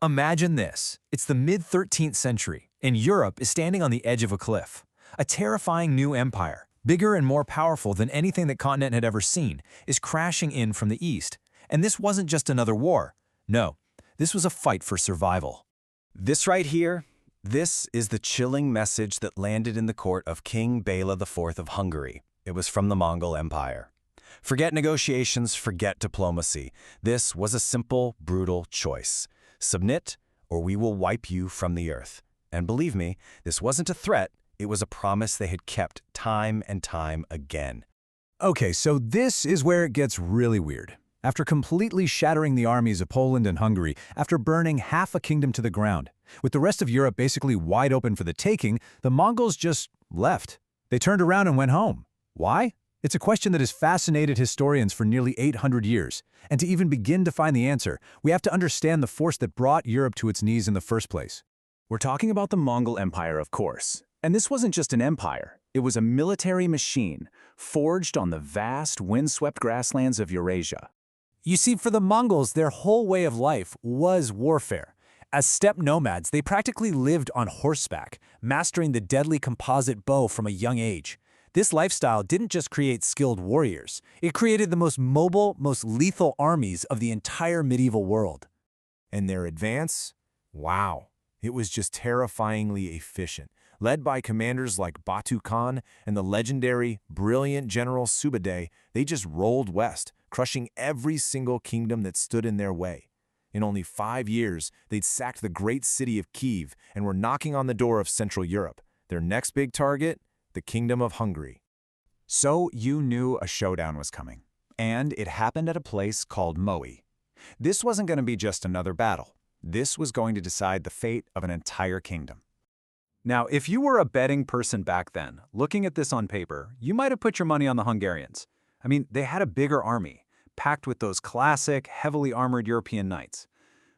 Imagine this. It's the mid-13th century, and Europe is standing on the edge of a cliff. A terrifying new empire, bigger and more powerful than anything the continent had ever seen, is crashing in from the east. And this wasn't just another war. No, this was a fight for survival. This right here, this is the chilling message that landed in the court of King Béla IV of Hungary. It was from the Mongol Empire. Forget negotiations, forget diplomacy. This was a simple, brutal choice. Submit, or we will wipe you from the earth. And believe me, this wasn't a threat, it was a promise they had kept time and time again. Okay, so this is where it gets really weird. After completely shattering the armies of Poland and Hungary, after burning half a kingdom to the ground, with the rest of Europe basically wide open for the taking, the Mongols just left. They turned around and went home. Why? It's a question that has fascinated historians for nearly 800 years. And to even begin to find the answer, we have to understand the force that brought Europe to its knees in the first place. We're talking about the Mongol Empire, of course. And this wasn't just an empire. It was a military machine, forged on the vast, windswept grasslands of Eurasia. You see, for the Mongols, their whole way of life was warfare. As steppe nomads, they practically lived on horseback, mastering the deadly composite bow from a young age. This lifestyle didn't just create skilled warriors. It created the most mobile, most lethal armies of the entire medieval world. And their advance? Wow. It was just terrifyingly efficient. Led by commanders like Batu Khan and the legendary, brilliant General Sübedei, they just rolled west, crushing every single kingdom that stood in their way. In only 5 years, they'd sacked the great city of Kiev and were knocking on the door of Central Europe. Their next big target? The Kingdom of Hungary. So you knew a showdown was coming. And it happened at a place called Mohi. This wasn't going to be just another battle. This was going to decide the fate of an entire kingdom. Now, if you were a betting person back then, looking at this on paper, you might have put your money on the Hungarians. I mean, they had a bigger army, packed with those classic, heavily armored European knights.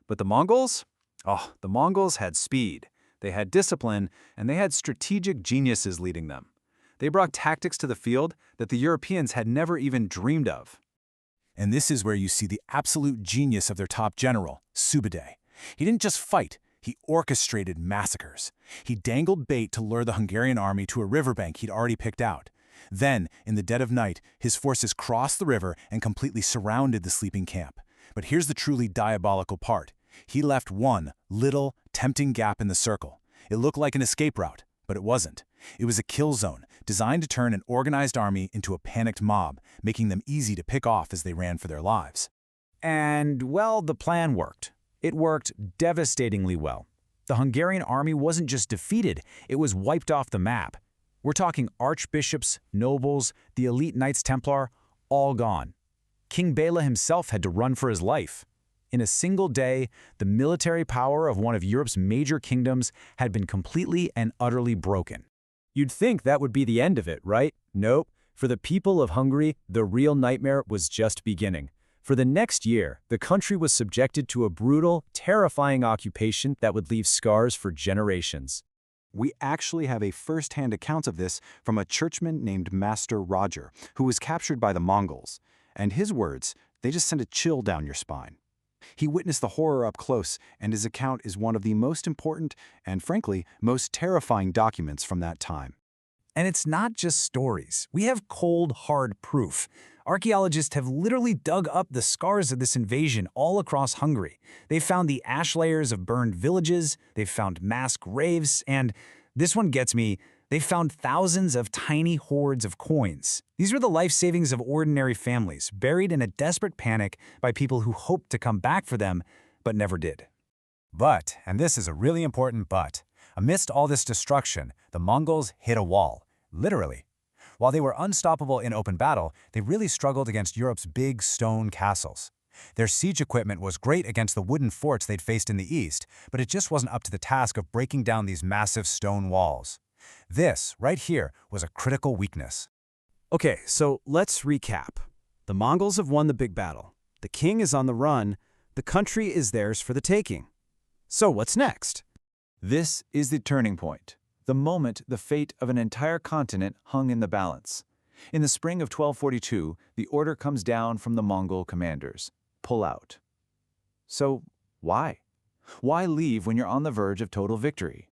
But the Mongols? Oh, the Mongols had speed. They had discipline, and they had strategic geniuses leading them. They brought tactics to the field that the Europeans had never even dreamed of. And this is where you see the absolute genius of their top general, Sübedei. He didn't just fight, he orchestrated massacres. He dangled bait to lure the Hungarian army to a riverbank he'd already picked out. Then, in the dead of night, his forces crossed the river and completely surrounded the sleeping camp. But here's the truly diabolical part. He left one little, tempting gap in the circle. It looked like an escape route, but it wasn't. It was a kill zone, designed to turn an organized army into a panicked mob, making them easy to pick off as they ran for their lives. And, well, the plan worked. It worked devastatingly well. The Hungarian army wasn't just defeated, it was wiped off the map. We're talking archbishops, nobles, the elite Knights Templar, all gone. King Béla himself had to run for his life. In a single day, the military power of one of Europe's major kingdoms had been completely and utterly broken. You'd think that would be the end of it, right? Nope. For the people of Hungary, the real nightmare was just beginning. For the next year, the country was subjected to a brutal, terrifying occupation that would leave scars for generations. We actually have a first-hand account of this from a churchman named Master Roger, who was captured by the Mongols. And his words, they just send a chill down your spine. He witnessed the horror up close, and his account is one of the most important and, frankly, most terrifying documents from that time. And it's not just stories. We have cold, hard proof. Archaeologists have literally dug up the scars of this invasion all across Hungary. They've found the ash layers of burned villages, they've found mass graves, and this one gets me, they've found thousands of tiny hoards of coins. These were the life savings of ordinary families, buried in a desperate panic by people who hoped to come back for them, but never did. But, and this is a really important but, amidst all this destruction, the Mongols hit a wall, literally. While they were unstoppable in open battle, they really struggled against Europe's big stone castles. Their siege equipment was great against the wooden forts they'd faced in the east, but it just wasn't up to the task of breaking down these massive stone walls. This, right here, was a critical weakness. Okay, so let's recap. The Mongols have won the big battle. The king is on the run. The country is theirs for the taking. So what's next? This is the turning point. The moment the fate of an entire continent hung in the balance. In the spring of 1242, the order comes down from the Mongol commanders. Pull out. So, why? Why leave when you're on the verge of total victory?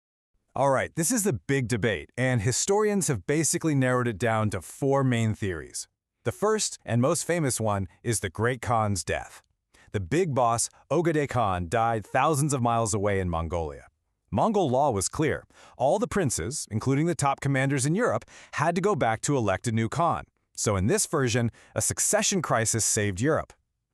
All right, this is the big debate, and historians have basically narrowed it down to 4 main theories. The first and most famous one is the Great Khan's death. The big boss, Sübedei Khan, died thousands of miles away in Mongolia. Mongol law was clear. All the princes, including the top commanders in Europe, had to go back to elect a new Khan. So in this version, a succession crisis saved Europe.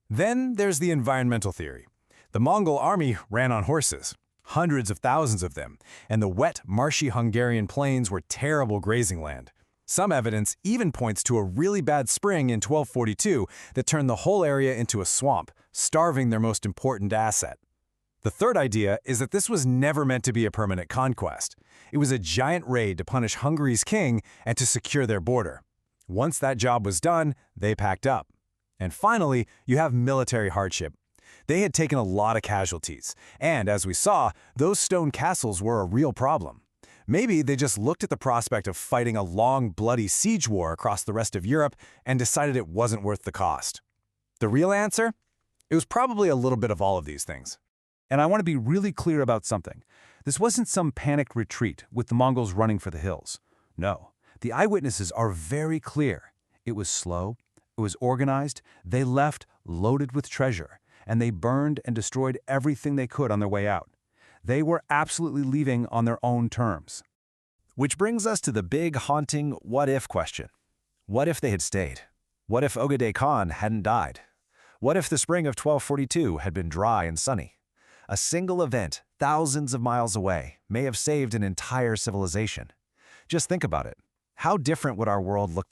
Then there's the environmental theory. The Mongol army ran on horses, hundreds of thousands of them, and the wet, marshy Hungarian plains were terrible grazing land. Some evidence even points to a really bad spring in 1242 that turned the whole area into a swamp, starving their most important asset. The third idea is that this was never meant to be a permanent conquest. It was a giant raid to punish Hungary's king and to secure their border. Once that job was done, they packed up. And finally, you have military hardship. They had taken a lot of casualties, and as we saw, those stone castles were a real problem. Maybe they just looked at the prospect of fighting a long, bloody siege war across the rest of Europe and decided it wasn't worth the cost. The real answer? It was probably a little bit of all of these things. And I want to be really clear about something. This wasn't some panicked retreat with the Mongols running for the hills. No, the eyewitnesses are very clear. It was slow, it was organized, they left loaded with treasure, and they burned and destroyed everything they could on their way out. They were absolutely leaving on their own terms. Which brings us to the big, haunting what-if question. What if they had stayed? What if Sübedei Khan hadn't died? What if the spring of 1242 had been dry and sunny? A single event, thousands of miles away, may have saved an entire civilization. Just think about it. How different would our world look